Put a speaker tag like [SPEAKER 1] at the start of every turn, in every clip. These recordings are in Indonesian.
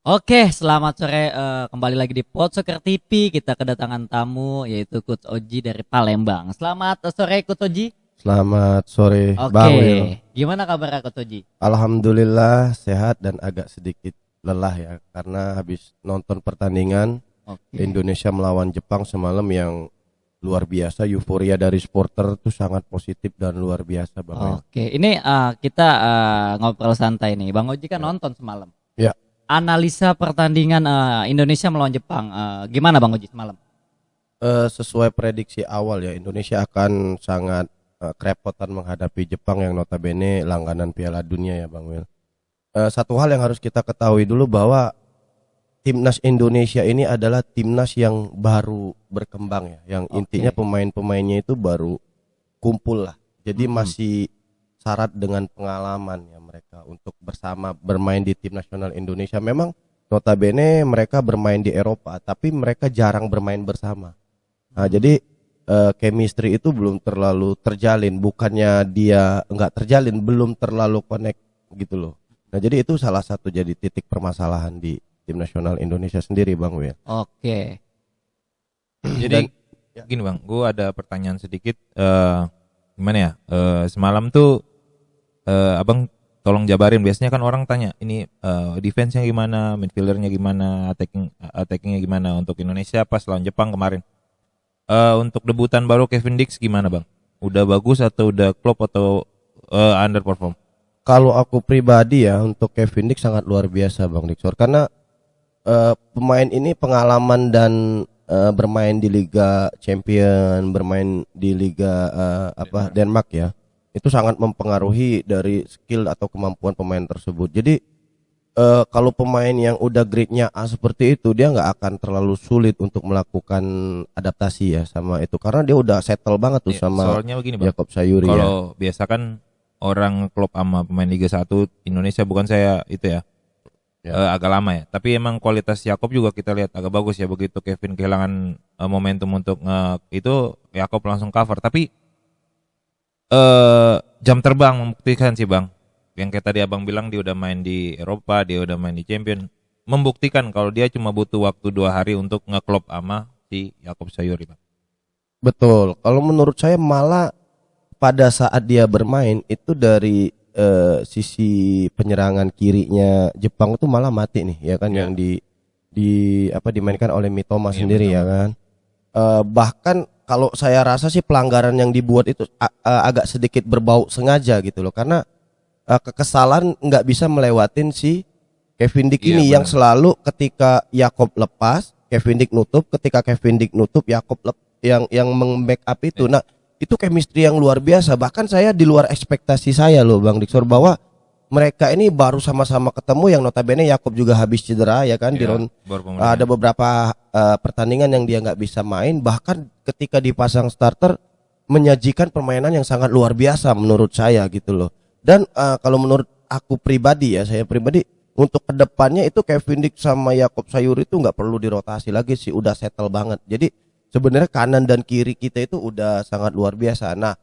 [SPEAKER 1] Oke, selamat sore. Kembali lagi di Pod Soccer TV. Kita kedatangan tamu yaitu Coach Oji dari Palembang. Selamat sore, Coach Oji.
[SPEAKER 2] Selamat sore,
[SPEAKER 1] Oke,
[SPEAKER 2] Bang Will.
[SPEAKER 1] gimana kabar Coach Oji?
[SPEAKER 2] Alhamdulillah sehat dan agak sedikit lelah ya karena habis nonton pertandingan
[SPEAKER 1] Oke,
[SPEAKER 2] Indonesia melawan Jepang semalam yang luar biasa. Euforia dari supporter tuh sangat positif dan luar biasa, Bang Will.
[SPEAKER 1] oke. Ini kita ngobrol santai nih. Bang Oji kan
[SPEAKER 2] Ya.
[SPEAKER 1] nonton semalam.
[SPEAKER 2] Ya,
[SPEAKER 1] Analisa pertandingan Indonesia melawan Jepang. Gimana Bang Oji semalam?
[SPEAKER 2] sesuai prediksi awal ya Indonesia akan sangat kerepotan menghadapi Jepang yang notabene langganan Piala Dunia ya, Bang Will. Satu hal yang harus kita ketahui dulu bahwa timnas Indonesia ini adalah timnas yang baru berkembang ya, yang intinya
[SPEAKER 1] Oke.
[SPEAKER 2] pemain-pemainnya itu baru kumpul lah. Jadi
[SPEAKER 1] Mm-mm.
[SPEAKER 2] masih syarat dengan pengalaman ya mereka untuk bersama bermain di tim nasional Indonesia. Memang notabene mereka bermain di Eropa, tapi mereka jarang bermain bersama. Nah, jadi chemistry itu belum terlalu terjalin, bukannya dia enggak terjalin, belum terlalu connect gitu loh. Nah, jadi itu salah satu jadi titik permasalahan di tim nasional Indonesia sendiri, Bang Wil.
[SPEAKER 1] Oke.
[SPEAKER 3] Jadi
[SPEAKER 2] Ya.
[SPEAKER 3] gini bang, gue ada pertanyaan sedikit. Gimana ya? Semalam tuh abang tolong jabarin. Biasanya kan orang tanya ini defense-nya gimana, midfielder-nya gimana, attackingnya gimana untuk Indonesia pas lawan Jepang kemarin. Untuk debutan baru Kevin Dix gimana bang? Udah bagus atau udah klop atau underperform?
[SPEAKER 2] Kalau aku pribadi ya untuk Kevin Dix sangat luar biasa, Bang Dixor, karena pemain ini pengalaman dan bermain di Liga Champion, bermain di Liga Denmark ya. Itu sangat mempengaruhi dari skill atau kemampuan pemain tersebut. Jadi kalau pemain yang udah grade-nya A seperti itu dia nggak akan terlalu sulit untuk melakukan adaptasi ya sama itu karena dia udah settle banget tuh
[SPEAKER 3] Iya,
[SPEAKER 2] sama
[SPEAKER 3] soalnya begini bang.
[SPEAKER 2] Jakob Sayuri ya.
[SPEAKER 3] Kalau biasa kan orang klub sama pemain Liga 1 Indonesia, bukan saya itu ya,
[SPEAKER 2] Ya.
[SPEAKER 3] agak lama ya. Tapi emang kualitas Yakob juga kita lihat agak bagus ya. Begitu Kevin kehilangan momentum untuk itu, Yakob langsung cover. Tapi jam terbang membuktikan sih bang. Yang kayak tadi abang bilang dia udah main di Eropa, dia udah main di Champion. Membuktikan kalau dia cuma butuh waktu 2 hari untuk ngeklop sama si Yakob Sayuri bang.
[SPEAKER 2] Betul. Kalau menurut saya malah pada saat dia bermain itu dari sisi penyerangan kirinya Jepang itu malah mati nih ya kan
[SPEAKER 3] Ya.
[SPEAKER 2] yang dimainkan oleh Mitoma
[SPEAKER 3] Iya,
[SPEAKER 2] sendiri ya
[SPEAKER 3] Mitoma.
[SPEAKER 2] kan. Bahkan kalau saya rasa sih pelanggaran yang dibuat itu agak sedikit berbau sengaja gitu loh karena kekesalan nggak bisa melewatin si Kevin Dick
[SPEAKER 3] Iya,
[SPEAKER 2] ini yang
[SPEAKER 3] benar.
[SPEAKER 2] selalu ketika Yakob lepas Kevin Dick nutup, ketika Kevin Dick nutup Yakob yang meng-backup itu.
[SPEAKER 3] Iya.
[SPEAKER 2] Nah, itu chemistry yang luar biasa. Bahkan saya di luar ekspektasi saya loh Bang Diksor bahwa mereka ini baru sama-sama ketemu yang notabene Yakob juga habis cedera ya kan di
[SPEAKER 3] Ya,
[SPEAKER 2] round
[SPEAKER 3] baru pemulihan.
[SPEAKER 2] ada beberapa pertandingan yang dia nggak bisa main, bahkan ketika dipasang starter menyajikan permainan yang sangat luar biasa menurut saya gitu loh. Dan kalau menurut aku pribadi ya, saya pribadi untuk kedepannya itu Kevin Dick sama Yakob Sayuri itu nggak perlu dirotasi lagi sih, udah settle banget. Jadi sebenarnya kanan dan kiri kita itu udah sangat luar biasa. Nah,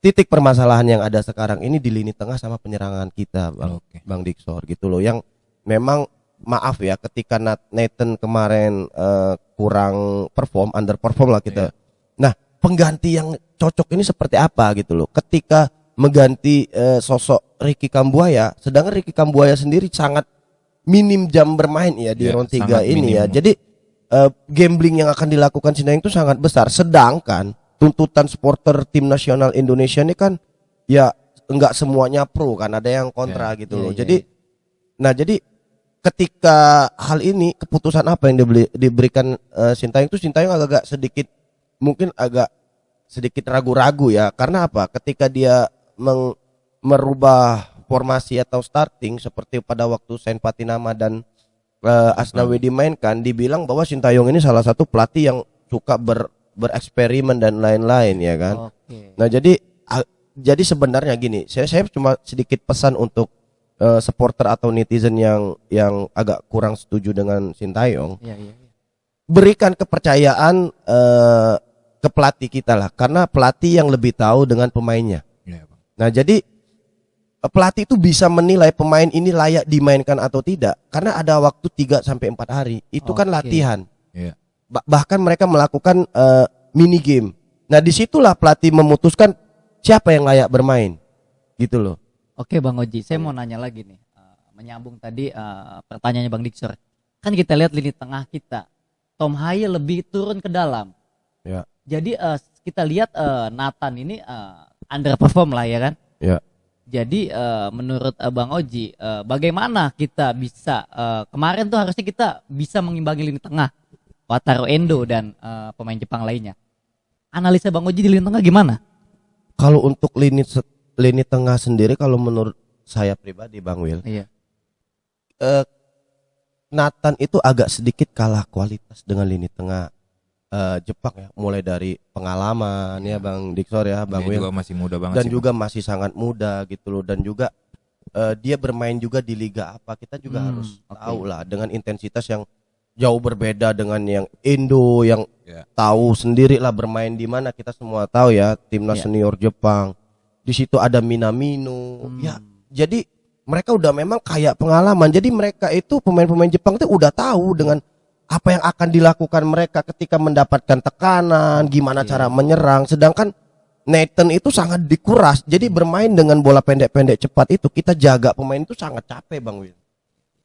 [SPEAKER 2] titik permasalahan yang ada sekarang ini di lini tengah sama penyerangan kita,
[SPEAKER 3] Oke.
[SPEAKER 2] Bang Diksor gitu loh. Yang memang maaf ya ketika Nathan kemarin kurang perform, underperform lah kita.
[SPEAKER 3] Iya.
[SPEAKER 2] Nah, pengganti yang cocok ini seperti apa gitu loh. Ketika mengganti sosok Ricky Kambuaya, sedangkan Ricky Kambuaya sendiri sangat minim jam bermain ya di
[SPEAKER 3] Ya,
[SPEAKER 2] round 3
[SPEAKER 3] sangat
[SPEAKER 2] ini ya.
[SPEAKER 3] minim.
[SPEAKER 2] Jadi gambling yang akan dilakukan Sintayong itu sangat besar. Sedangkan tuntutan supporter tim nasional Indonesia ini kan ya enggak semuanya pro kan, ada yang kontra
[SPEAKER 3] Ya,
[SPEAKER 2] gitu
[SPEAKER 1] iya,
[SPEAKER 2] loh.
[SPEAKER 1] iya,
[SPEAKER 2] Jadi nah jadi ketika hal ini keputusan apa yang diberikan Sintayong itu Sintayong agak sedikit mungkin agak sedikit ragu-ragu ya. Karena apa? Ketika dia merubah formasi atau starting seperti pada waktu Sain Patinama dan Asnawi dimainkan, dibilang bahwa Sintayong ini salah satu pelatih yang suka bereksperimen dan lain-lain ya kan.
[SPEAKER 1] Oke.
[SPEAKER 2] Nah, jadi sebenarnya gini, saya cuma sedikit pesan untuk supporter atau netizen yang agak kurang setuju dengan Sintayong,
[SPEAKER 1] Iya, iya, iya.
[SPEAKER 2] berikan kepercayaan ke pelatih kita lah, karena pelatih yang lebih tahu dengan pemainnya.
[SPEAKER 3] Iya, Bang.
[SPEAKER 2] Nah, jadi pelatih itu bisa menilai pemain ini layak dimainkan atau tidak karena ada waktu 3 sampai 4 hari. Itu kan
[SPEAKER 1] Oke.
[SPEAKER 2] latihan.
[SPEAKER 3] Iya.
[SPEAKER 2] Bahkan mereka melakukan mini game. Nah, disitulah pelatih memutuskan siapa yang layak bermain. Gitu loh.
[SPEAKER 1] Oke Bang Oji, saya mau nanya lagi nih, menyambung tadi pertanyaannya Bang Diksor. Kan kita lihat lini tengah kita, Tom Haye lebih turun ke dalam.
[SPEAKER 2] Ya.
[SPEAKER 1] Jadi kita lihat Nathan ini underperform lah ya kan.
[SPEAKER 2] Ya.
[SPEAKER 1] Jadi menurut Bang Oji, bagaimana kita bisa kemarin tuh harusnya kita bisa mengimbangi lini tengah Wataru Endo dan pemain Jepang lainnya. Analisa Bang Oji di lini tengah gimana?
[SPEAKER 2] Kalau untuk lini tengah sendiri, kalau menurut saya pribadi, Bang Will,
[SPEAKER 1] Iya.
[SPEAKER 2] Nathan itu agak sedikit kalah kualitas dengan lini tengah Jepang ya, mulai dari pengalaman ya Bang Diksor ya, Bang
[SPEAKER 3] Dia
[SPEAKER 2] Will,
[SPEAKER 3] juga masih muda banget
[SPEAKER 2] dan
[SPEAKER 3] sih,
[SPEAKER 2] juga masih sangat muda gitu loh, dan juga dia bermain juga di liga apa, kita juga harus
[SPEAKER 1] oke.
[SPEAKER 2] tahu lah, dengan intensitas yang jauh berbeda dengan yang Indo yang
[SPEAKER 3] Ya.
[SPEAKER 2] tahu sendiri lah bermain di mana, kita semua tahu ya, timnas
[SPEAKER 1] Ya.
[SPEAKER 2] senior Jepang. Di situ ada Minamino. Ya, jadi mereka udah memang kayak pengalaman. Jadi mereka itu pemain-pemain Jepang itu udah tahu dengan apa yang akan dilakukan mereka ketika mendapatkan tekanan, gimana
[SPEAKER 1] Oke.
[SPEAKER 2] cara menyerang. Sedangkan Nathan itu sangat dikuras. Jadi bermain dengan bola pendek-pendek cepat itu, kita jaga pemain itu sangat capek, Bang Will.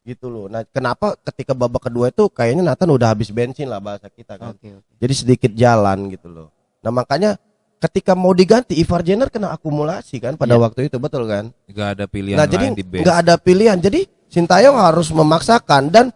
[SPEAKER 2] Gitu loh. Nah, kenapa ketika babak kedua itu kayaknya Nathan udah habis bensin lah bahasa kita kan.
[SPEAKER 1] Oke.
[SPEAKER 2] Jadi sedikit jalan gitu loh. Nah, makanya ketika mau diganti Ivar Jenner kena akumulasi kan pada
[SPEAKER 1] Iya.
[SPEAKER 2] waktu itu, betul kan?
[SPEAKER 3] Nggak ada pilihan
[SPEAKER 2] Nah, jadi
[SPEAKER 3] lain di bench.
[SPEAKER 2] nggak ada pilihan. Jadi Sintayong harus memaksakan, dan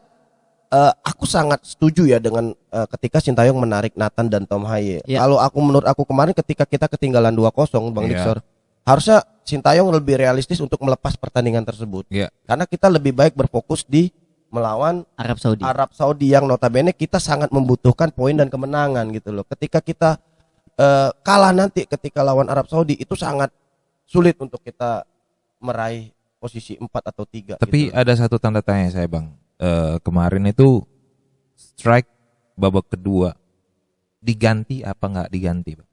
[SPEAKER 2] aku sangat setuju ya dengan ketika Sintayong menarik Nathan dan Tom Haye.
[SPEAKER 1] Iya.
[SPEAKER 2] Kalau menurut aku kemarin ketika kita ketinggalan 2-0 Bang
[SPEAKER 3] Iya.
[SPEAKER 2] Diksor, harusnya Sintayong lebih realistis untuk melepas pertandingan tersebut.
[SPEAKER 3] Iya.
[SPEAKER 2] Karena kita lebih baik berfokus di melawan
[SPEAKER 1] Arab Saudi.
[SPEAKER 2] Arab Saudi yang notabene kita sangat membutuhkan poin dan kemenangan gitu loh. Ketika kita kalah nanti ketika lawan Arab Saudi, itu sangat sulit untuk kita meraih posisi 4 atau 3.
[SPEAKER 3] Tapi
[SPEAKER 2] gitu.
[SPEAKER 3] ada satu tanda tanya saya, Bang. Kemarin itu strike babak kedua diganti apa nggak diganti, Bang?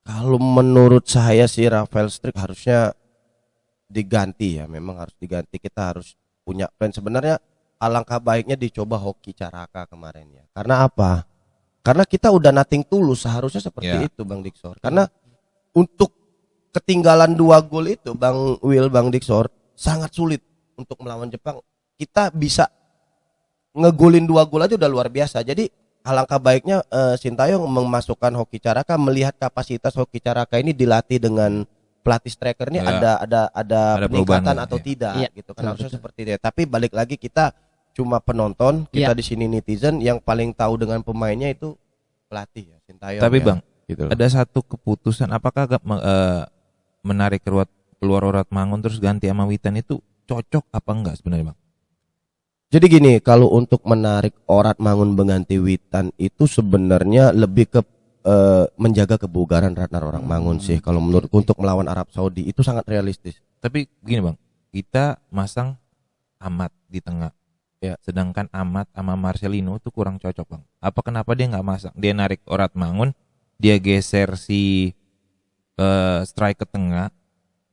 [SPEAKER 2] Kalau menurut saya sih Rafael Struijk harusnya diganti ya, memang harus diganti. Kita harus punya plan. Sebenarnya alangkah baiknya dicoba Hoki Caraka kemarin ya. Karena apa? Karena kita udah nothing tulus, seharusnya seperti
[SPEAKER 3] Ya.
[SPEAKER 2] itu Bang Diksor. Karena untuk ketinggalan 2 gol itu Bang Will, Bang Diksor, sangat sulit untuk melawan Jepang. Kita bisa ngegolin 2 gol aja udah luar biasa. Jadi alangkah baiknya Sintayong memasukkan Hoki Caraka, melihat kapasitas Hoki Caraka ini dilatih dengan pelatih striker ini
[SPEAKER 3] Ya.
[SPEAKER 2] ada peningkatan
[SPEAKER 3] perubahan,
[SPEAKER 2] atau
[SPEAKER 3] ya.
[SPEAKER 2] tidak
[SPEAKER 1] Iya,
[SPEAKER 2] gitu kan,
[SPEAKER 1] betul,
[SPEAKER 2] harusnya
[SPEAKER 1] betul.
[SPEAKER 2] seperti itu. Tapi balik lagi kita cuma penonton, kita
[SPEAKER 1] Iya.
[SPEAKER 2] di sini netizen, yang paling tahu dengan pemainnya itu pelatih ya, Sintayong.
[SPEAKER 3] Tapi
[SPEAKER 2] ya.
[SPEAKER 3] Bang,
[SPEAKER 2] Gitu loh.
[SPEAKER 3] ada satu keputusan, apakah menarik keluar Orat Mangun terus ganti sama Witan itu cocok apa enggak sebenarnya, Bang?
[SPEAKER 2] Jadi gini, kalau untuk menarik Orat Mangun mengganti Witan itu sebenarnya lebih ke menjaga kebugaran Ratnar Orat Mangun sih. Kalau menurut untuk melawan Arab Saudi itu sangat realistis.
[SPEAKER 3] Tapi gini, Bang, kita masang Amat di tengah.
[SPEAKER 2] Ya.
[SPEAKER 3] Sedangkan Amat sama Marcelino itu kurang cocok, Bang. Apa kenapa dia nggak masang? Dia narik Orat Mangun, dia geser si strike ke tengah.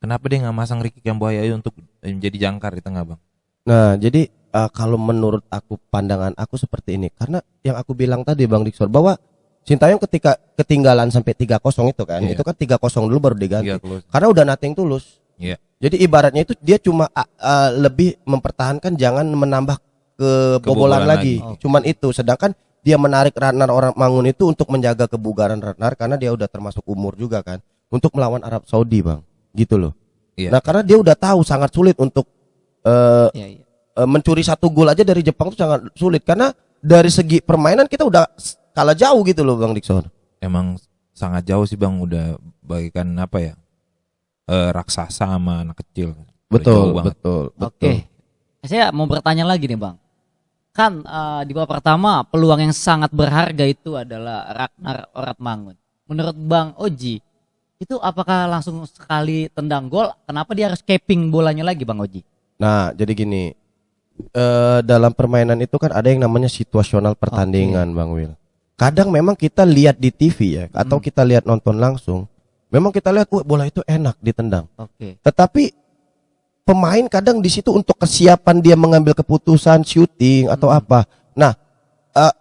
[SPEAKER 3] Kenapa dia nggak masang Ricky Kambuaya untuk menjadi jangkar di tengah, Bang?
[SPEAKER 2] Nah, jadi kalau menurut aku, pandangan aku seperti ini. Karena yang aku bilang tadi Bang Diksor, bahwa Sintayong ketika ketinggalan sampai 3-0 itu kan,
[SPEAKER 3] Iya.
[SPEAKER 2] itu kan 3-0 dulu baru diganti.
[SPEAKER 3] Iya, close.
[SPEAKER 2] Karena udah nothing tulus.
[SPEAKER 3] Iya.
[SPEAKER 2] Jadi ibaratnya itu dia cuma lebih mempertahankan, jangan menambah kebobolan
[SPEAKER 3] Kebobolan
[SPEAKER 2] lagi.
[SPEAKER 3] lagi.
[SPEAKER 2] Cuman itu. Sedangkan dia menarik Ratnar Orat Mangun itu untuk menjaga kebugaran Ratnar, karena dia udah termasuk umur juga kan, untuk melawan Arab Saudi, Bang. Gitu loh.
[SPEAKER 3] Iya.
[SPEAKER 2] Nah, karena dia udah tahu sangat sulit untuk
[SPEAKER 1] Iya.
[SPEAKER 2] mencuri 1 gol aja dari Jepang itu sangat sulit, karena dari segi permainan kita udah kalah jauh gitu loh Bang Diksor.
[SPEAKER 3] Emang sangat jauh sih, Bang, udah bagaikan apa ya? Raksasa sama anak kecil. Udah jauh banget.
[SPEAKER 2] betul.
[SPEAKER 1] Oke. Saya mau bertanya lagi nih Bang. Kan di babak pertama peluang yang sangat berharga itu adalah Ragnar Orat Mangun. Menurut Bang Oji, itu apakah langsung sekali tendang gol? Kenapa dia harus capping bolanya lagi Bang Oji?
[SPEAKER 2] Nah, jadi gini, dalam permainan itu kan ada yang namanya situasional pertandingan, Bang Will. Kadang memang kita lihat di TV ya, atau kita lihat nonton langsung, memang kita lihat, bola itu enak ditendang.
[SPEAKER 1] Oke.
[SPEAKER 2] Tetapi pemain kadang di situ untuk kesiapan dia mengambil keputusan shooting atau apa. Nah,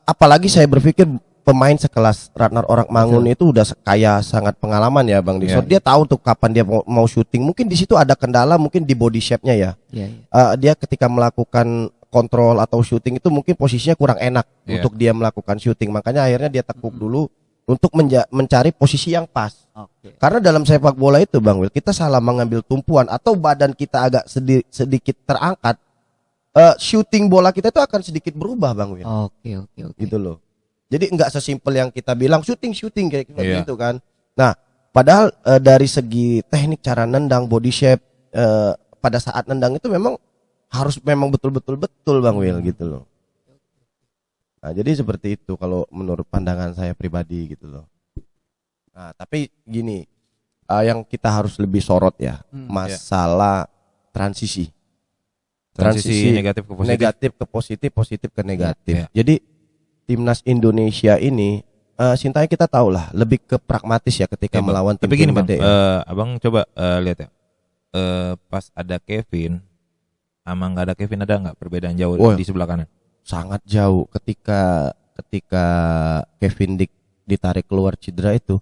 [SPEAKER 2] apalagi saya berpikir pemain sekelas Ratnar Oratmangun itu udah kayak sangat pengalaman ya Bang Dixon. Dia tahu tuh kapan dia mau syuting. Mungkin di situ ada kendala mungkin di body shape-nya ya. Dia ketika melakukan kontrol atau syuting itu mungkin posisinya kurang enak untuk dia melakukan syuting. Makanya akhirnya dia tekuk dulu untuk mencari posisi yang pas. Karena dalam sepak bola itu Bang Wil, kita salah mengambil tumpuan atau badan kita agak sedikit terangkat, shooting bola kita itu akan sedikit berubah Bang Wil.
[SPEAKER 1] Oke.
[SPEAKER 2] Gitu loh. Jadi enggak sesimpel yang kita bilang shooting kayak gitu kan. Nah, padahal dari segi teknik cara nendang, body shape pada saat nendang itu memang harus betul Bang Wil gitu loh. Nah, jadi seperti itu kalau menurut pandangan saya pribadi gitu loh. Nah, tapi gini, yang kita harus lebih sorot ya, masalah transisi
[SPEAKER 3] negatif ke positif.
[SPEAKER 2] Negatif ke positif, positif ke negatif. Jadi timnas Indonesia ini Sintayong kita tahu lah lebih ke pragmatis ya ketika melawan tim
[SPEAKER 3] gini Bang,
[SPEAKER 2] gede.
[SPEAKER 3] Abang coba lihat ya. Pas ada Kevin sama nggak ada Kevin, ada nggak perbedaan jauh di sebelah kanan?
[SPEAKER 2] Sangat jauh. Ketika Kevin ditarik keluar cedera itu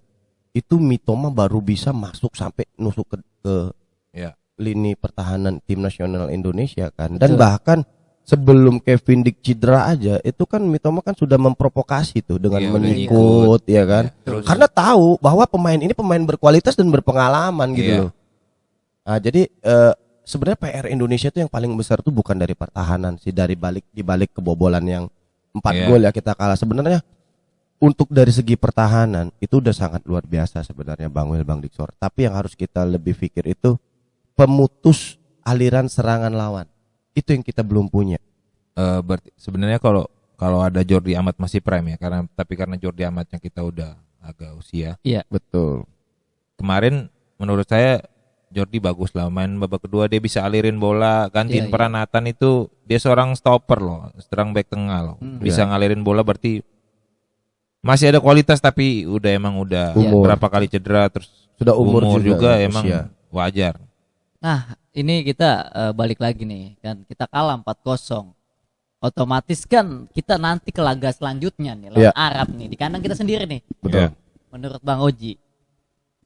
[SPEAKER 2] Mitoma baru bisa masuk sampai nusuk ke lini pertahanan tim nasional Indonesia kan. Dan bahkan sebelum Kevin Dick cedera aja itu kan Mitoma kan sudah memprovokasi tuh dengan menyikut ya kan. Karena tahu bahwa pemain ini pemain berkualitas dan berpengalaman gitu loh. Nah, jadi sebenarnya PR Indonesia itu yang paling besar tuh bukan dari pertahanan sih, di balik kebobolan yang 4 gol ya kita kalah. Sebenarnya untuk dari segi pertahanan itu udah sangat luar biasa sebenarnya Bang Wil, Bang Diksor. Tapi yang harus kita lebih pikir itu pemutus aliran serangan lawan. Itu yang kita belum punya.
[SPEAKER 3] Berarti sebenarnya kalau ada Jordi Amat masih prime ya, karena Jordi Amatnya kita udah agak usia.
[SPEAKER 1] Iya.
[SPEAKER 2] Betul.
[SPEAKER 3] Kemarin menurut saya Jordi bagus lah, main babak kedua dia bisa alirin bola, gantiin peran Nathan itu, dia seorang stopper loh, serang back tengah loh. Bisa ngalirin bola, berarti masih ada kualitas tapi udah berapa kali cedera, terus
[SPEAKER 2] sudah umur
[SPEAKER 3] juga
[SPEAKER 2] usia.
[SPEAKER 3] Emang wajar.
[SPEAKER 1] Nah, ini kita balik lagi nih kan, kita kalah 4-0. Otomatis kan kita nanti ke laga selanjutnya nih lawan Arab nih di kandang kita sendiri nih.
[SPEAKER 2] Betul.
[SPEAKER 1] Menurut Bang Oji,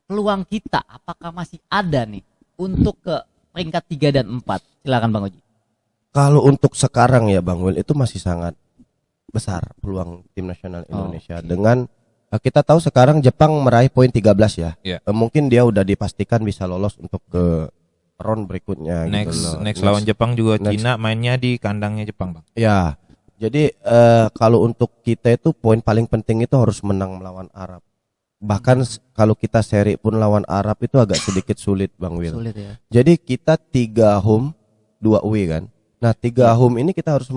[SPEAKER 1] peluang kita apakah masih ada nih untuk ke peringkat 3 dan 4? Silakan Bang Oji.
[SPEAKER 2] Kalau untuk sekarang ya Bang Wil itu masih sangat besar peluang tim nasional Indonesia dengan kita tahu sekarang Jepang meraih poin 13 ya. Mungkin dia udah dipastikan bisa lolos untuk ke round berikutnya.
[SPEAKER 3] Next lawan Jepang juga Cina mainnya di kandangnya Jepang Bang.
[SPEAKER 2] Ya. Jadi kalau untuk kita itu poin paling penting itu harus menang melawan Arab. Bahkan kalau kita seri pun lawan Arab itu agak sedikit sulit Bang Wil.
[SPEAKER 1] Sulit ya.
[SPEAKER 2] Jadi kita 3 home 2 away kan. Nah 3 home ini kita harus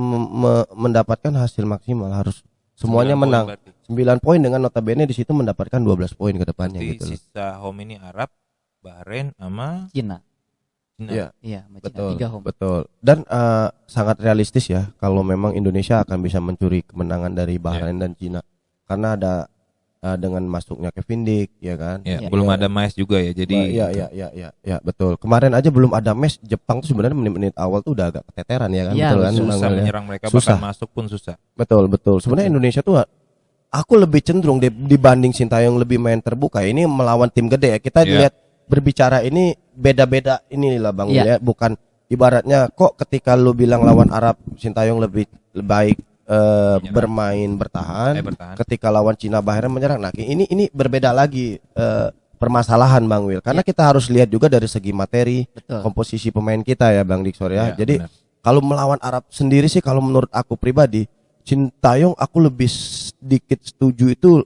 [SPEAKER 2] mendapatkan hasil maksimal, harus semuanya menang 9 poin dengan notabene di situ mendapatkan 12 poin ke depannya gitu.
[SPEAKER 3] Sisa home ini Arab, Bahrain sama
[SPEAKER 1] Cina.
[SPEAKER 2] Iya,
[SPEAKER 1] betul. 3 home.
[SPEAKER 2] Betul. Dan sangat realistis ya kalau memang Indonesia akan bisa mencuri kemenangan dari Bahrain dan Cina. Karena ada dengan masuknya Kevin Dick ya kan.
[SPEAKER 3] Belum ada Maes juga ya. Jadi
[SPEAKER 2] ya betul. Kemarin aja belum ada match, Jepang tuh sebenarnya menit-menit awal tuh udah agak keteteran ya kan. Betul kan?
[SPEAKER 3] Susah menyerang mereka, bahkan masuk pun susah.
[SPEAKER 2] Betul. Sebenarnya Indonesia tuh aku lebih cenderung dibanding Sintayong lebih main terbuka. Ini melawan tim gede ya. Kita lihat berbicara ini beda-beda inilah Bang ya. Bukan ibaratnya kok ketika lu bilang lawan Arab Sintayong lebih baik bermain bertahan. Ketika lawan Cina Bahrain menyerang. Nah, ini berbeda lagi permasalahan Bang Wil. Karena kita harus lihat juga dari segi materi, komposisi pemain kita ya Bang Diksor ya. Jadi kalau melawan Arab sendiri sih kalau menurut aku pribadi, Sintayong aku lebih sedikit setuju itu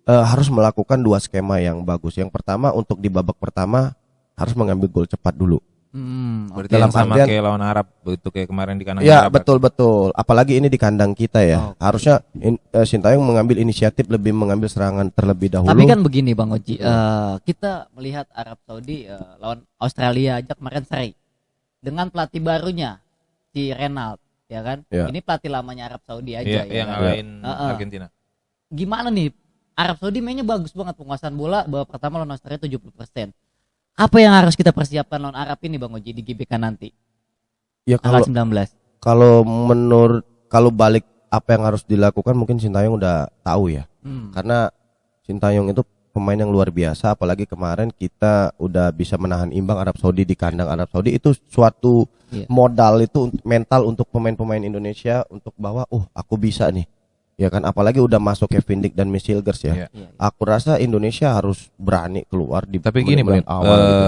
[SPEAKER 2] harus melakukan 2 skema yang bagus. Yang pertama untuk di babak pertama harus mengambil gol cepat dulu.
[SPEAKER 3] Berarti dalam sama kayak lawan Arab begitu, kayak kemarin di kandang
[SPEAKER 2] ya,
[SPEAKER 3] Arab.
[SPEAKER 2] Betul. Apalagi ini di kandang kita ya. Harusnya Sintayong mengambil inisiatif, lebih mengambil serangan terlebih dahulu.
[SPEAKER 1] Tapi kan begini Bang Oji, kita melihat Arab Saudi lawan Australia aja kemarin seri dengan pelatih barunya si Renald ya kan. Ini pelatih lamanya Arab Saudi aja
[SPEAKER 3] yang ngalahin Argentina.
[SPEAKER 1] Gimana nih? Arab Saudi mainnya bagus banget, penguasaan bola babak pertama lawan Australia 70%. Apa yang harus kita persiapkan lawan Arab ini Bang Oji di GBK nanti
[SPEAKER 2] Ya
[SPEAKER 1] tanggal
[SPEAKER 2] kalau
[SPEAKER 1] 19?
[SPEAKER 2] kalau balik apa yang harus dilakukan mungkin Sintayong udah tahu ya. Karena Sintayong itu pemain yang luar biasa, apalagi kemarin kita udah bisa menahan imbang Arab Saudi di kandang Arab Saudi. Itu suatu modal itu mental untuk pemain-pemain Indonesia untuk bahwa aku bisa nih. Ya kan, apalagi udah masuk Kevin Dick dan Michilgers ya. Aku rasa Indonesia harus berani keluar di
[SPEAKER 3] Tapi gini
[SPEAKER 2] menit-menit
[SPEAKER 3] Bang,
[SPEAKER 2] awal gitu.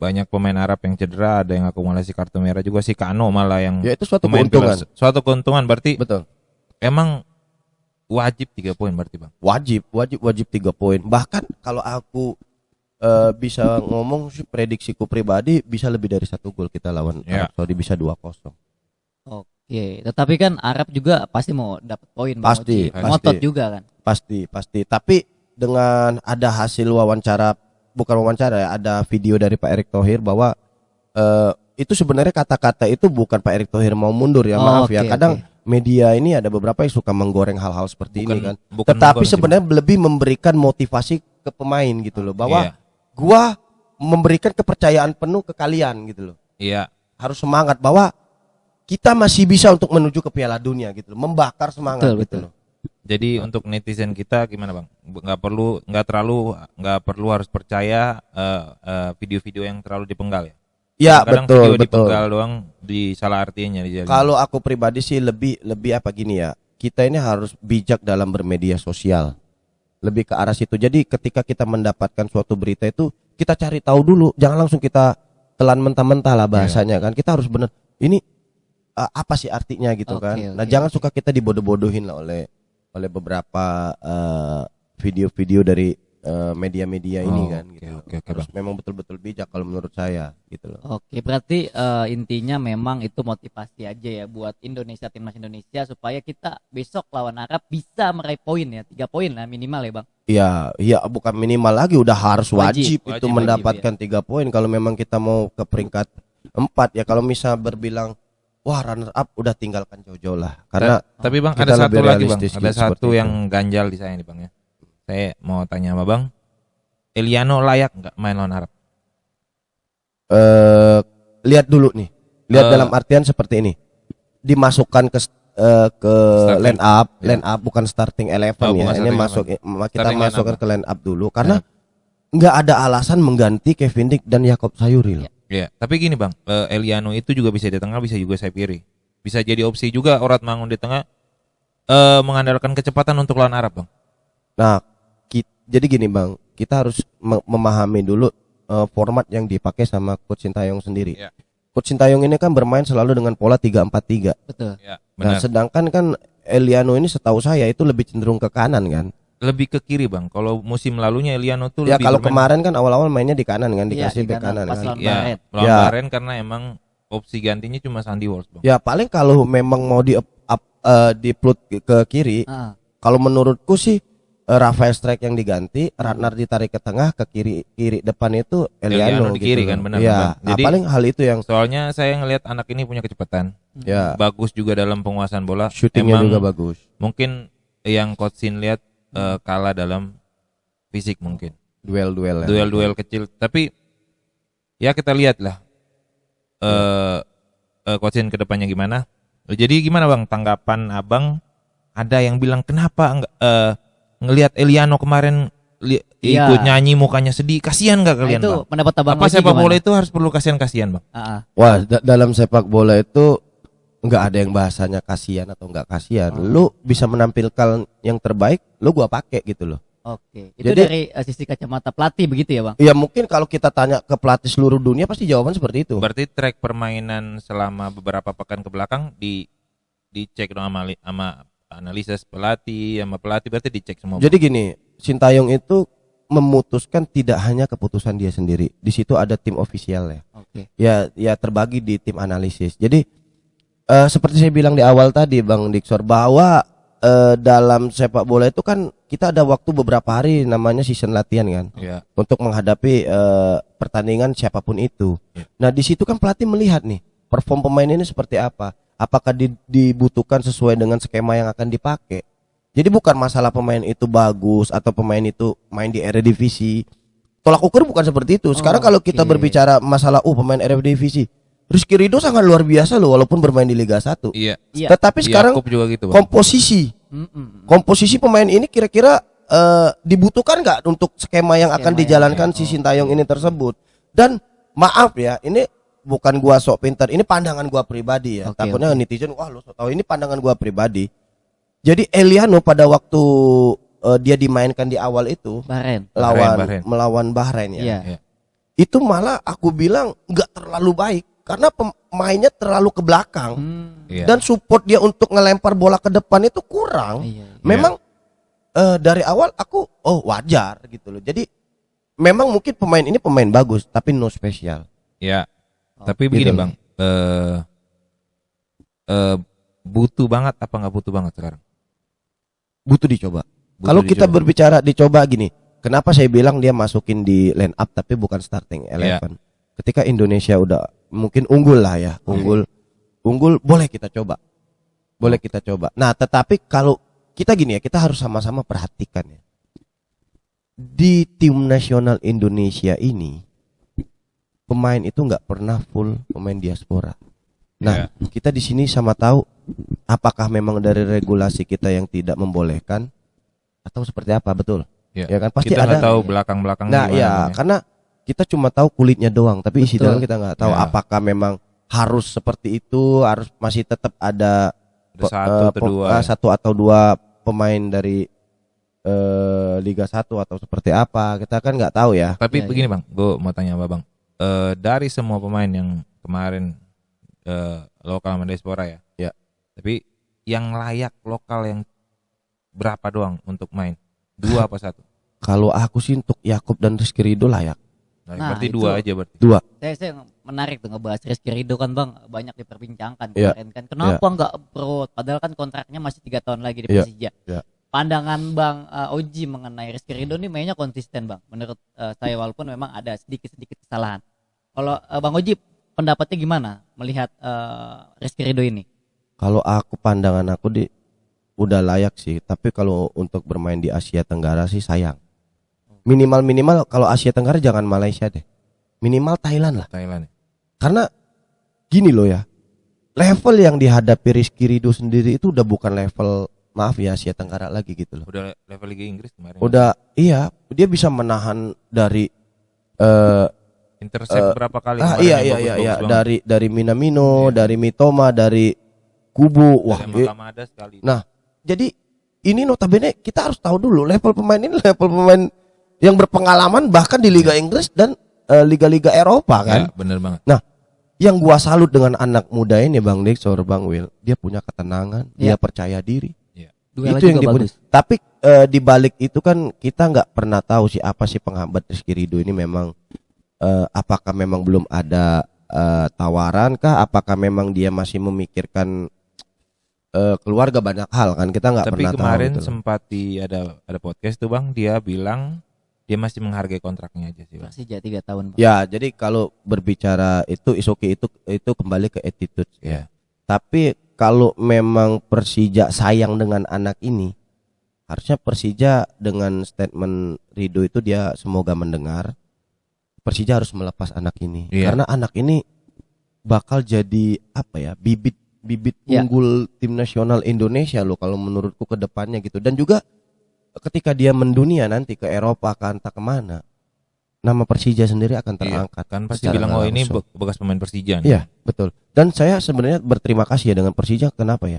[SPEAKER 3] banyak pemain Arab yang cedera, ada yang akumulasi kartu merah juga, si Kano malah yang
[SPEAKER 2] Ya itu suatu
[SPEAKER 3] pemain
[SPEAKER 2] keuntungan.
[SPEAKER 3] kelas. Suatu keuntungan berarti
[SPEAKER 2] Betul.
[SPEAKER 3] emang wajib 3 poin berarti Bang.
[SPEAKER 2] Wajib 3 poin. Bahkan kalau aku bisa ngomong sih, prediksiku pribadi bisa lebih dari 1 gol kita lawan Arab Saudi, bisa 2-0.
[SPEAKER 1] Oke, tetapi kan Arab juga pasti mau dapat poin Bang
[SPEAKER 2] Pasti,
[SPEAKER 1] Oji. Ngotot juga kan.
[SPEAKER 2] Pasti. Tapi dengan ada hasil wawancara, bukan wawancara ya, ada video dari Pak Erick Thohir bahwa itu sebenarnya kata-kata itu bukan Pak Erick Thohir mau mundur ya, maaf ya. Kadang media ini ada beberapa yang suka menggoreng hal-hal seperti ini kan. Tetapi sebenarnya lebih memberikan motivasi ke pemain gitu loh, bahwa gua memberikan kepercayaan penuh ke kalian gitu loh.
[SPEAKER 3] Iya.
[SPEAKER 2] Harus semangat bahwa kita masih bisa untuk menuju ke Piala Dunia gitu loh, membakar semangat gitu loh.
[SPEAKER 3] Jadi untuk netizen kita gimana Bang? Nggak perlu harus percaya video-video yang terlalu dipenggal ya.
[SPEAKER 2] Ya,
[SPEAKER 3] kadang
[SPEAKER 2] betul.
[SPEAKER 3] dipenggal doang disalah artinya.
[SPEAKER 2] Kalau aku pribadi sih lebih apa gini ya, kita ini harus bijak dalam bermedia sosial, lebih ke arah situ. Jadi ketika kita mendapatkan suatu berita itu kita cari tahu dulu, jangan langsung kita telan mentah-mentah lah bahasanya kan. Kita harus benar ini apa sih artinya gitu kan. Nah jangan suka kita dibodoh-bodohin lah oleh beberapa video-video dari media-media ini kan gitu. Harus memang betul-betul bijak kalau menurut saya gitu loh.
[SPEAKER 1] Oke, berarti intinya memang itu motivasi aja ya buat Indonesia, timnas Indonesia, supaya kita besok lawan Arab bisa meraih poin ya, 3 poin lah minimal ya Bang.
[SPEAKER 2] Iya, bukan minimal lagi, udah harus wajib itu mendapatkan 3 poin kalau memang kita mau ke peringkat 4 ya. Kalau misal berbilang wah runner up, udah tinggalkan jauh-jauh lah. Karena
[SPEAKER 3] tapi Bang ada satu lagi Bang, ada satu yang ganjal di saya nih Bang ya. Saya mau tanya sama Bang, Eliano layak nggak main lawan Arab?
[SPEAKER 2] Lihat dulu nih, lihat dalam artian seperti ini, dimasukkan ke line up bukan starting 11 ya. Ini kita masukkan ke line up dulu karena nggak ada alasan mengganti Kevin Dick dan Yakob Sayuri.
[SPEAKER 3] Iya, tapi gini Bang, Eliano itu juga bisa di tengah, bisa juga sayap kiri. Bisa jadi opsi juga Orat Mangun di tengah, mengandalkan kecepatan untuk lawan Arab Bang.
[SPEAKER 2] Nah, jadi gini Bang, kita harus memahami dulu format yang dipakai sama Coach Sintayong sendiri. Coach Sintayong ini kan bermain selalu dengan pola 3-4-3.
[SPEAKER 1] Betul.
[SPEAKER 3] Ya,
[SPEAKER 2] nah, sedangkan kan Eliano ini setahu saya itu lebih cenderung ke kanan kan.
[SPEAKER 3] Lebih ke kiri Bang. Kalau musim lalunya Eliano tuh
[SPEAKER 2] ya
[SPEAKER 3] lebih
[SPEAKER 2] kalau kemarin kan awal-awal mainnya di kanan kan, dikasih bek kanan
[SPEAKER 1] pas
[SPEAKER 2] kan.
[SPEAKER 3] Ya, Bahrain karena emang opsi gantinya cuma Sandy Walsh Bang.
[SPEAKER 2] Ya paling kalau memang mau di plot ke kiri, kalau menurutku sih Rafael Strike yang diganti, Ratnar ditarik ke tengah, ke kiri depan itu Eliano
[SPEAKER 3] di kiri
[SPEAKER 2] gitu.
[SPEAKER 3] kan, benar.
[SPEAKER 2] Ya,
[SPEAKER 3] Jadi
[SPEAKER 2] paling hal itu yang
[SPEAKER 3] soalnya saya ngelihat anak ini punya kecepatan.
[SPEAKER 2] Ya.
[SPEAKER 3] Bagus juga dalam penguasaan bola.
[SPEAKER 2] Shootingnya juga bagus.
[SPEAKER 3] Mungkin yang Coach Sin lihat kalah dalam fisik mungkin. Duel kecil. Tapi ya kita lihat lah. Coach Sin kedepannya gimana. Jadi gimana Bang tanggapan Abang? Ada yang bilang kenapa ngelihat Eliano kemarin ikut nyanyi mukanya sedih, kasihan nggak kalian
[SPEAKER 1] itu
[SPEAKER 3] Bang?
[SPEAKER 1] Pendapat Abang
[SPEAKER 3] apa sepak bola itu harus perlu kasihan Bang?
[SPEAKER 2] Wah, dalam sepak bola itu nggak ada yang bahasanya kasihan atau nggak kasihan. Lu bisa menampilkan yang terbaik, lu gua pakai gitu loh.
[SPEAKER 1] Oke. Itu jadi, dari sisi kacamata pelatih begitu ya Bang?
[SPEAKER 2] Iya, mungkin kalau kita tanya ke pelatih seluruh dunia pasti jawaban seperti itu.
[SPEAKER 3] Berarti track permainan selama beberapa pekan ke belakang dicek dong sama analisis pelatih sama pelatih, berarti dicek semua.
[SPEAKER 2] Jadi gini, Sintayong itu memutuskan tidak hanya keputusan dia sendiri. Di situ ada tim ofisial ya.
[SPEAKER 1] Oke.
[SPEAKER 2] Ya terbagi di tim analisis. Jadi seperti saya bilang di awal tadi Bang Diksor, bahwa dalam sepak bola itu kan kita ada waktu beberapa hari namanya season latihan kan. Untuk menghadapi pertandingan siapapun itu. Nah, di situ kan pelatih melihat nih perform pemain ini seperti apa. Apakah dibutuhkan sesuai dengan skema yang akan dipakai. Jadi bukan masalah pemain itu bagus atau pemain itu main di Eredivisie. tolak ukur bukan seperti itu. Sekarang kalau kita
[SPEAKER 1] oke.
[SPEAKER 2] berbicara masalah pemain Eredivisie, Rizky Ridho sangat luar biasa loh walaupun bermain di Liga 1.
[SPEAKER 3] Iya.
[SPEAKER 1] Iya.
[SPEAKER 2] Tetapi sekarang
[SPEAKER 3] Yakup juga gitu, Bang.
[SPEAKER 2] komposisi pemain ini kira-kira dibutuhkan nggak untuk skema yang akan
[SPEAKER 1] Skema
[SPEAKER 2] dijalankan
[SPEAKER 1] yang-
[SPEAKER 2] si Sintayong ini tersebut. Dan maaf ya, ini bukan gua sok pintar, ini pandangan gua pribadi ya.
[SPEAKER 1] Oke,
[SPEAKER 2] Takutnya netizen wah lu sok tahu, ini pandangan gua pribadi. Jadi Eliano pada waktu dia dimainkan di awal itu
[SPEAKER 1] Bahrain.
[SPEAKER 3] Bahrain.
[SPEAKER 2] melawan Bahrain ya.
[SPEAKER 1] Iya.
[SPEAKER 3] Iya.
[SPEAKER 2] Itu malah aku bilang nggak terlalu baik karena pemainnya terlalu ke belakang.
[SPEAKER 3] Iya.
[SPEAKER 2] Dan support dia untuk ngelempar bola ke depan itu kurang.
[SPEAKER 1] Iya.
[SPEAKER 2] Memang dari awal aku wajar gitu loh. Jadi memang mungkin pemain ini pemain bagus tapi no spesial.
[SPEAKER 3] Ya. Tapi begini,
[SPEAKER 2] Gitu.
[SPEAKER 3] Bang. Butuh banget apa nggak butuh banget sekarang?
[SPEAKER 2] Butuh dicoba.
[SPEAKER 3] Butuh
[SPEAKER 2] Kalau kita
[SPEAKER 3] dicoba.
[SPEAKER 2] berbicara dicoba gini, kenapa saya bilang dia masukin di line up tapi bukan starting 11? Ketika Indonesia udah mungkin unggul lah ya, unggul boleh kita coba. Boleh kita coba. Nah, tetapi kalau kita gini ya, kita harus sama-sama perhatikan ya. Di tim nasional Indonesia ini pemain itu nggak pernah full pemain diaspora. Nah, kita di sini sama tahu apakah memang dari regulasi kita yang tidak membolehkan atau seperti apa, betul?
[SPEAKER 3] Ya,
[SPEAKER 2] Ya kan pasti
[SPEAKER 3] kita
[SPEAKER 2] ada.
[SPEAKER 3] nggak tahu belakang-belakangnya
[SPEAKER 2] Nah,
[SPEAKER 3] gimana,
[SPEAKER 2] ya,
[SPEAKER 3] Bang, ya.
[SPEAKER 2] karena kita cuma tahu kulitnya doang, tapi isi
[SPEAKER 1] Betul.
[SPEAKER 2] dalam kita nggak tahu
[SPEAKER 3] Ya.
[SPEAKER 2] apakah memang harus seperti itu, harus masih tetap ada
[SPEAKER 3] Ada satu atau dua.
[SPEAKER 2] pemain dari Liga 1 atau seperti apa, kita kan nggak tahu ya.
[SPEAKER 3] Tapi
[SPEAKER 1] Iya,
[SPEAKER 3] begini, Bang, gue mau tanya sama Bang. Dari semua pemain yang kemarin lokal sama diaspora ya.
[SPEAKER 2] Ya.
[SPEAKER 3] Tapi yang layak lokal yang berapa doang untuk main? 2 apa 1?
[SPEAKER 2] Kalau aku sih untuk Yakup dan Rizky Ridho layak.
[SPEAKER 1] Nah,
[SPEAKER 3] berarti
[SPEAKER 1] itu-
[SPEAKER 3] 2 aja berarti.
[SPEAKER 2] 2.
[SPEAKER 1] Saya menarik tuh ngebahas Rizky Ridho kan Bang, banyak diperbincangkan
[SPEAKER 2] Iya.
[SPEAKER 1] kemarin kan. Kenapa nggak abroad? Padahal kan kontraknya masih 3 tahun lagi di
[SPEAKER 2] Iya.
[SPEAKER 1] Persija.
[SPEAKER 2] Iya.
[SPEAKER 1] Pandangan Bang Oji mengenai Rizky Ridho ini mainnya konsisten Bang. Menurut saya walaupun memang ada sedikit-sedikit kesalahan. Kalau Bang Oji pendapatnya gimana melihat Rizky Ridho ini?
[SPEAKER 2] Kalau aku pandangan aku udah layak sih, tapi kalau untuk bermain di Asia Tenggara sih sayang. Minimal kalau Asia Tenggara jangan Malaysia deh. Minimal Thailand lah.
[SPEAKER 3] Thailand.
[SPEAKER 2] Karena gini loh ya. Level yang dihadapi Rizky Ridho sendiri itu udah bukan level maaf ya Asia Tenggara lagi gitu loh.
[SPEAKER 3] Udah level Liga Inggris kemarin.
[SPEAKER 2] Udah iya, dia bisa menahan dari
[SPEAKER 3] Intercept berapa kali kemarin
[SPEAKER 2] iya
[SPEAKER 3] yang
[SPEAKER 2] iya
[SPEAKER 3] bagus-bagus banget.
[SPEAKER 2] dari Minamino,
[SPEAKER 3] Iya.
[SPEAKER 2] dari Mitoma, dari Kubu. Wah,
[SPEAKER 3] Dari Makamada sekali.
[SPEAKER 2] nah, jadi ini notabene kita harus tahu dulu level pemain ini level pemain yang berpengalaman bahkan di Liga Inggris dan liga-liga Eropa kan.
[SPEAKER 3] Ya, bener banget.
[SPEAKER 2] Yang gua salut dengan anak muda ini Bang Dixor, Bang Will, dia punya ketenangan, dia
[SPEAKER 1] Ya.
[SPEAKER 2] percaya diri.
[SPEAKER 1] Duelnya
[SPEAKER 2] Itu yang
[SPEAKER 1] juga
[SPEAKER 2] dipunya.
[SPEAKER 1] bagus.
[SPEAKER 2] Tapi di balik itu kan kita nggak pernah tahu sih apa sih penghambat Rizky Ridho ini memang apakah memang belum ada tawaran kah? Apakah memang dia masih memikirkan keluarga banyak hal kan kita nggak
[SPEAKER 3] Tapi
[SPEAKER 2] pernah
[SPEAKER 3] kemarin
[SPEAKER 2] tahu gitu loh.
[SPEAKER 3] sempat ada podcast tuh Bang, dia bilang dia masih menghargai kontraknya aja sih Bang.
[SPEAKER 1] Persija 3 tahun Bang.
[SPEAKER 2] Ya, jadi kalau berbicara itu is okay, itu kembali ke attitude ya.
[SPEAKER 3] Ya.
[SPEAKER 2] Tapi kalau memang Persija sayang dengan anak ini, harusnya Persija dengan statement Ridho itu dia semoga mendengar. Persija harus melepas anak ini
[SPEAKER 3] Iya.
[SPEAKER 2] karena anak ini bakal jadi apa ya? Bibit
[SPEAKER 1] Ya.
[SPEAKER 2] unggul tim nasional Indonesia loh kalau menurutku ke depannya gitu. Dan juga ketika dia mendunia nanti ke Eropa ke entah kemana, nama Persija sendiri akan terangkat.
[SPEAKER 3] Kan pasti
[SPEAKER 2] secara
[SPEAKER 3] bilang oh ini
[SPEAKER 2] langsung.
[SPEAKER 3] bekas pemain Persija nih.
[SPEAKER 2] Iya, betul. Dan saya sebenarnya berterima kasih ya dengan Persija. Kenapa ya?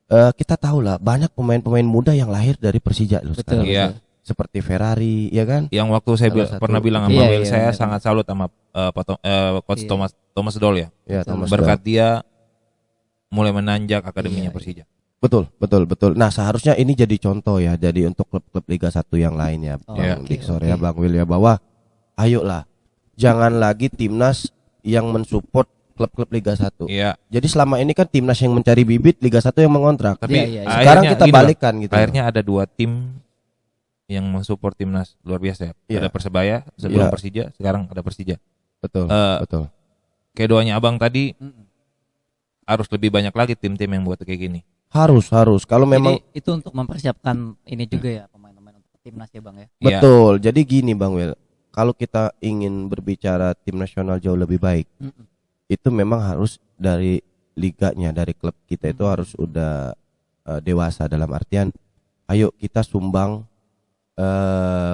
[SPEAKER 2] Kita tahu lah banyak pemain-pemain muda yang lahir dari Persija loh
[SPEAKER 1] Betul.
[SPEAKER 2] sekarang.
[SPEAKER 3] Iya.
[SPEAKER 2] Seperti Ferrari, ya kan?
[SPEAKER 3] Yang waktu saya
[SPEAKER 2] Salah satu.
[SPEAKER 3] pernah bilang sama
[SPEAKER 1] Iya,
[SPEAKER 3] Will,
[SPEAKER 1] iya,
[SPEAKER 3] saya
[SPEAKER 1] benar.
[SPEAKER 3] sangat salut sama coach
[SPEAKER 1] Iya.
[SPEAKER 3] Thomas Doll ya.
[SPEAKER 2] Ya, Thomas
[SPEAKER 3] Berkat
[SPEAKER 2] Doll.
[SPEAKER 3] dia mulai menanjak akademinya
[SPEAKER 1] Iya,
[SPEAKER 3] Persija.
[SPEAKER 2] Betul. Nah, seharusnya ini jadi contoh ya. Jadi untuk klub-klub Liga 1 yang lainnya,
[SPEAKER 1] Oh,
[SPEAKER 2] Bang
[SPEAKER 1] oke,
[SPEAKER 2] Dixor
[SPEAKER 1] oke.
[SPEAKER 2] ya, Bang Will ya, bahwa ayolah, jangan lagi timnas yang mensupport klub-klub Liga 1.
[SPEAKER 3] Iya.
[SPEAKER 2] Jadi selama ini kan timnas yang mencari bibit, Liga 1 yang mengontrak.
[SPEAKER 3] Tapi
[SPEAKER 1] Iya, iya, iya.
[SPEAKER 2] Sekarang
[SPEAKER 3] akhirnya
[SPEAKER 2] kita
[SPEAKER 3] gini, Bang,
[SPEAKER 2] balikan gitu.
[SPEAKER 3] akhirnya ada 2 tim yang mensupport timnas luar biasa ya.
[SPEAKER 2] Iya.
[SPEAKER 3] Ada Persebaya sebelum
[SPEAKER 2] Iya.
[SPEAKER 3] Persija, sekarang ada Persija.
[SPEAKER 2] Betul,
[SPEAKER 3] Eh,
[SPEAKER 2] betul.
[SPEAKER 3] Kayak doanya Abang tadi
[SPEAKER 1] Mm-mm.
[SPEAKER 3] harus lebih banyak lagi tim-tim yang buat kayak gini.
[SPEAKER 2] Harus. Kalau memang
[SPEAKER 1] Jadi itu untuk mempersiapkan ini juga ya pemain-pemain untuk timnas ya Bang ya.
[SPEAKER 3] Iya.
[SPEAKER 2] betul. Jadi gini Bang Will, kalau kita ingin berbicara tim nasional jauh lebih baik,
[SPEAKER 1] Mm-mm.
[SPEAKER 2] itu memang harus dari liganya, dari klub kita itu harus udah dewasa, dalam artian ayo kita sumbang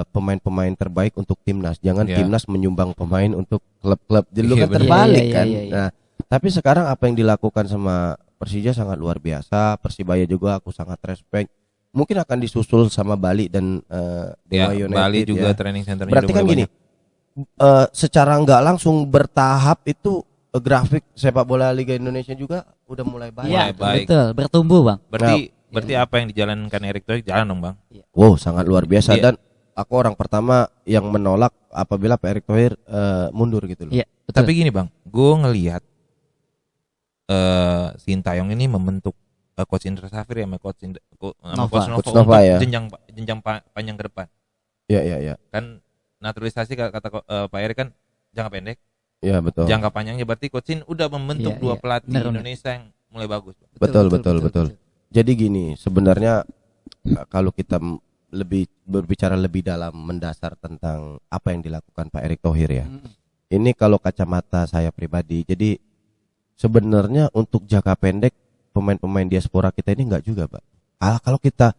[SPEAKER 2] pemain-pemain terbaik untuk timnas. Jangan
[SPEAKER 3] Ya.
[SPEAKER 2] timnas menyumbang pemain untuk klub-klub. Dulu
[SPEAKER 3] Iya,
[SPEAKER 2] kan
[SPEAKER 3] benar.
[SPEAKER 2] terbalik
[SPEAKER 1] Iya,
[SPEAKER 2] kan.
[SPEAKER 1] iya, iya.
[SPEAKER 2] Nah, tapi sekarang apa yang dilakukan sama Persija sangat luar biasa. Persibaya juga aku sangat respect. Mungkin akan disusul sama Bali dan
[SPEAKER 3] Ya,
[SPEAKER 2] Dewa United.
[SPEAKER 3] Bali juga
[SPEAKER 2] ya.
[SPEAKER 3] training centernya
[SPEAKER 2] Berarti
[SPEAKER 3] udah
[SPEAKER 2] kan
[SPEAKER 3] mulai
[SPEAKER 2] gini,
[SPEAKER 3] banyak.
[SPEAKER 2] secara nggak langsung bertahap itu grafik sepak bola Liga Indonesia juga udah mulai baik.
[SPEAKER 1] Iya,
[SPEAKER 3] Mulai baik.
[SPEAKER 1] betul, bertumbuh Bang.
[SPEAKER 3] Berarti apa yang dijalankan Erick Thohir jalan dong bang.
[SPEAKER 2] Wow, sangat luar biasa.
[SPEAKER 3] Iya.
[SPEAKER 2] Dan aku orang pertama yang menolak apabila Pak Erick Thohir mundur gitu loh.
[SPEAKER 1] Iya, betul.
[SPEAKER 3] Tapi gini bang, gue ngelihat Sintayong ini membentuk coach Indra Safri sama coach
[SPEAKER 1] Nova.
[SPEAKER 3] Coach Nova
[SPEAKER 2] Coach Nova,
[SPEAKER 3] untuk
[SPEAKER 2] ya.
[SPEAKER 3] jenjang panjang ke depan.
[SPEAKER 2] Iya, iya, iya.
[SPEAKER 3] Kan naturalisasi kata Pak Erick kan jangka pendek,
[SPEAKER 2] Iya, betul.
[SPEAKER 3] jangka panjangnya berarti coach In udah membentuk
[SPEAKER 1] Iya,
[SPEAKER 3] dua
[SPEAKER 1] iya.
[SPEAKER 3] pelatih
[SPEAKER 1] Benar, benar.
[SPEAKER 3] Indonesia yang mulai bagus.
[SPEAKER 2] Betul. Jadi gini, sebenarnya kalau kita lebih berbicara lebih dalam mendasar tentang apa yang dilakukan Pak Erick Thohir ya.
[SPEAKER 1] Mm-mm.
[SPEAKER 2] Ini kalau kacamata saya pribadi. Jadi sebenarnya untuk jangka pendek pemain-pemain diaspora kita ini enggak juga, Pak. Kalau kita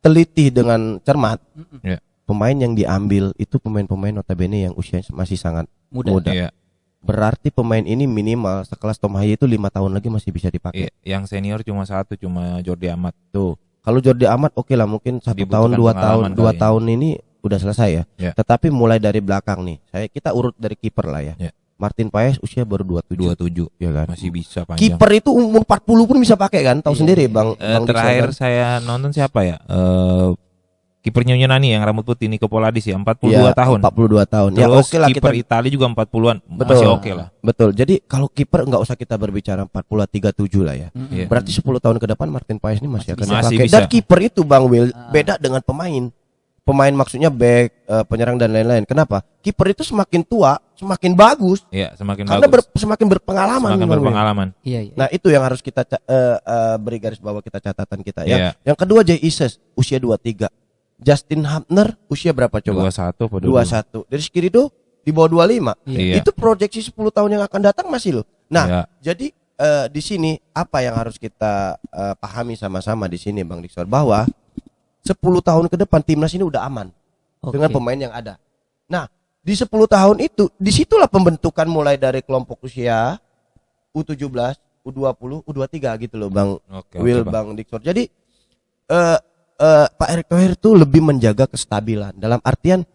[SPEAKER 2] teliti dengan cermat,
[SPEAKER 1] Mm-mm.
[SPEAKER 2] pemain yang diambil itu pemain-pemain notabene yang usianya masih sangat muda.
[SPEAKER 3] Iya,
[SPEAKER 2] Berarti pemain ini minimal sekelas Tom Haye itu 5 tahun lagi masih bisa dipakai.
[SPEAKER 3] iya. Yang senior cuma Jordi Amat.
[SPEAKER 2] Tuh. Kalau Jordi Amat oke lah, mungkin 1 tahun,
[SPEAKER 3] Dibutuhkan
[SPEAKER 2] 2 tahun,
[SPEAKER 3] pengalaman
[SPEAKER 2] 2
[SPEAKER 3] kali ya.
[SPEAKER 2] tahun ini udah selesai ya.
[SPEAKER 3] Ya.
[SPEAKER 2] Tetapi mulai dari belakang nih, kita urut dari kiper lah ya.
[SPEAKER 3] Ya.
[SPEAKER 2] Martin Paes usia baru 27,
[SPEAKER 3] 27
[SPEAKER 2] ya kan.
[SPEAKER 3] masih bisa panjang.
[SPEAKER 2] Kiper itu umur 40 pun bisa pakai kan? Tahu
[SPEAKER 1] Iya,
[SPEAKER 2] sendiri
[SPEAKER 1] iya.
[SPEAKER 2] Bang. Bang
[SPEAKER 3] Terakhir
[SPEAKER 2] Dixon,
[SPEAKER 3] saya nonton siapa ya? Kipernya Yunani yang rambut putih Niko Poladis ya, 42
[SPEAKER 2] Iya,
[SPEAKER 3] tahun.
[SPEAKER 2] 42 tahun. Ya
[SPEAKER 3] Terus
[SPEAKER 2] oke lah
[SPEAKER 3] kiper
[SPEAKER 2] kita.
[SPEAKER 3] Italia juga 40-an.
[SPEAKER 2] Betul.
[SPEAKER 3] Masih oke lah.
[SPEAKER 2] Betul. Jadi kalau kiper nggak usah kita berbicara 40 37 lah ya.
[SPEAKER 1] Mm-mm.
[SPEAKER 3] Iya.
[SPEAKER 2] Berarti 10 tahun ke depan Martin Paes ini masih akan
[SPEAKER 3] Masih
[SPEAKER 2] dipakai.
[SPEAKER 3] bisa.
[SPEAKER 2] Dan kiper itu Bang Will beda dengan pemain. Pemain maksudnya back, penyerang dan lain-lain. Kenapa? Kiper itu semakin tua, semakin bagus.
[SPEAKER 3] Iya, semakin
[SPEAKER 2] Karena
[SPEAKER 3] bagus.
[SPEAKER 2] semakin berpengalaman.
[SPEAKER 3] Semakin
[SPEAKER 2] Bang Will.
[SPEAKER 3] berpengalaman.
[SPEAKER 1] Iya, iya.
[SPEAKER 2] Nah itu yang harus kita beri garis bawah, kita catatan kita ya.
[SPEAKER 3] Iya.
[SPEAKER 2] Yang kedua Jay Ises usia 23. Justin Hapner usia berapa coba?
[SPEAKER 3] 21 apa
[SPEAKER 2] 21. Dari Skirido di bawah 25.
[SPEAKER 3] Iya.
[SPEAKER 2] Itu proyeksi 10 tahun yang akan datang masih loh. Nah,
[SPEAKER 3] Iya.
[SPEAKER 2] jadi di sini apa yang harus kita pahami sama-sama di sini Bang Dixon, bahwa 10 tahun ke depan timnas ini udah aman
[SPEAKER 1] Oke.
[SPEAKER 2] dengan pemain yang ada. Nah, di 10 tahun itu disitulah pembentukan mulai dari kelompok usia U17, U20, U23 gitu loh Bang
[SPEAKER 3] Oke,
[SPEAKER 2] Will,
[SPEAKER 3] oke,
[SPEAKER 2] Bang Dixon. Jadi Pak Erick Thohir tuh lebih menjaga kestabilan. Dalam artian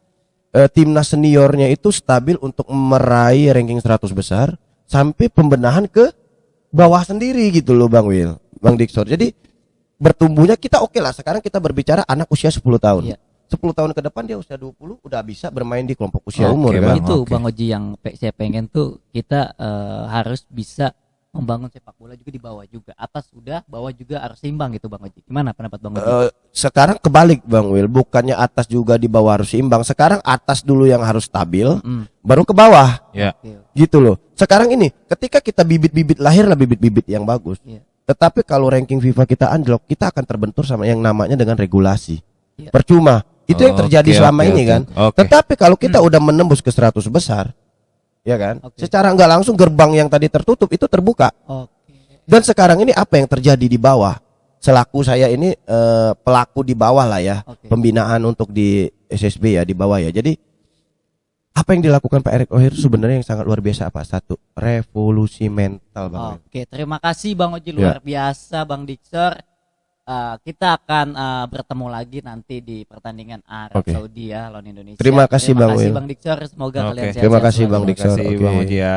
[SPEAKER 2] timnas seniornya itu stabil untuk meraih ranking 100 besar sampai pembenahan ke bawah sendiri gitu loh Bang Will, Bang Dixon. Jadi bertumbuhnya kita oke lah. Sekarang kita berbicara anak usia 10 tahun.
[SPEAKER 1] Iya.
[SPEAKER 2] 10 tahun ke depan dia usia 20 udah bisa bermain di kelompok usia
[SPEAKER 3] Oke,
[SPEAKER 2] umur kan.
[SPEAKER 3] Bang.
[SPEAKER 1] Itu
[SPEAKER 3] Oke.
[SPEAKER 1] Bang Oji yang saya pengen tuh kita harus bisa membangun sepak bola juga di bawah juga. Atas udah, bawah juga harus seimbang gitu Bang Oji. Gimana pendapat Bang Oji?
[SPEAKER 2] Sekarang kebalik Bang Will, bukannya atas juga di bawah harus seimbang. Sekarang atas dulu yang harus stabil,
[SPEAKER 1] Mm.
[SPEAKER 2] baru ke bawah.
[SPEAKER 3] Ya.
[SPEAKER 1] Oke.
[SPEAKER 2] Gitu loh. Sekarang ini ketika kita bibit-bibit lahirlah bibit-bibit yang bagus.
[SPEAKER 1] Iya.
[SPEAKER 2] Tetapi kalau ranking FIFA kita anjlok, kita akan terbentur sama yang namanya dengan regulasi.
[SPEAKER 1] Iya.
[SPEAKER 2] Percuma. Itu yang terjadi
[SPEAKER 3] Oke,
[SPEAKER 2] selama
[SPEAKER 3] oke,
[SPEAKER 2] ini
[SPEAKER 3] oke.
[SPEAKER 2] kan.
[SPEAKER 3] Oke.
[SPEAKER 2] Tetapi kalau kita udah menembus ke 100 besar, ya kan?
[SPEAKER 1] Oke.
[SPEAKER 2] Secara nggak langsung gerbang yang tadi tertutup itu terbuka.
[SPEAKER 1] Oke.
[SPEAKER 2] Dan sekarang ini apa yang terjadi di bawah? Selaku saya ini pelaku di bawah lah ya.
[SPEAKER 1] Oke.
[SPEAKER 2] Pembinaan untuk di SSB ya, di bawah ya. Jadi apa yang dilakukan Pak Erick Thohir sebenarnya yang sangat luar biasa apa? Satu, revolusi mental Bang.
[SPEAKER 1] Oke, terima kasih Bang Oji, luar biasa Bang Dixer. Kita akan bertemu lagi nanti di pertandingan Arab
[SPEAKER 2] Oke.
[SPEAKER 1] Saudi ya lawan Indonesia.
[SPEAKER 2] Terima kasih, Bang Will.
[SPEAKER 1] Bang Dixer, semoga
[SPEAKER 3] Oke.
[SPEAKER 1] kalian sehat.
[SPEAKER 2] Terima kasih, Bang
[SPEAKER 3] Terima
[SPEAKER 2] Dixon.
[SPEAKER 3] kasih
[SPEAKER 2] Oke.
[SPEAKER 3] Bang Oji ya.